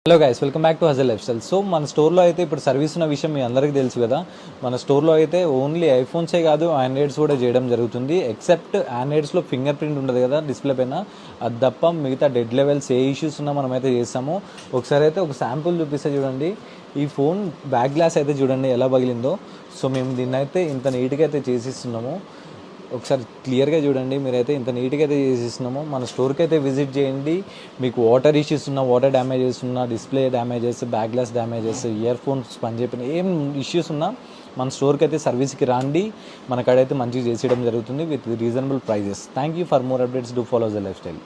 Hello guys, welcome back to hazel life style. So మన స్టోర్లో అయితే ఇప్పుడు సర్వీస్ ఉన్న విషయం మీ అందరికీ తెలుసు కదా. మన స్టోర్లో అయితే ఓన్లీ ఐఫోన్సే కాదు, ఆండ్రాయిడ్స్ కూడా చేయడం జరుగుతుంది. ఎక్సెప్ట్ ఆండ్రాయిడ్స్లో ఫింగర్ ప్రింట్ ఉంటుంది కదా డిస్ప్లే పైన, అది తప్ప మిగతా డెడ్ లెవెల్స్ ఏ ఇష్యూస్ ఉన్నా మనమైతే చేస్తాము. ఒకసారి అయితే ఒక శాంపుల్ చూపిస్తే చూడండి. ఈ ఫోన్ బ్యాక్ గ్లాస్ అయితే చూడండి ఎలా పగిలిందో. సో మేము దీన్ని అయితే ఇంత నీట్గా అయితే చేసిస్తున్నాము. ఒకసారి క్లియర్గా చూడండి. మీరైతే ఇంత నీట్గా అయితే చేసిస్తున్నాము. మన స్టోర్కి అయితే విజిట్ చేయండి. మీకు వాటర్ ఇష్యూస్ ఉన్నా, వాటర్ డ్యామేజెస్ ఉన్నా, display damages, back glass damages, ear phones పనిచేయని ఏం ఇష్యూస్ ఉన్నా మన స్టోర్కి అయితే సర్వీస్కి రండి. మన కాడైతే మంచిగా చేసేయడం జరుగుతుంది with reasonable prices. Thank you for more updates. Do follow the life style.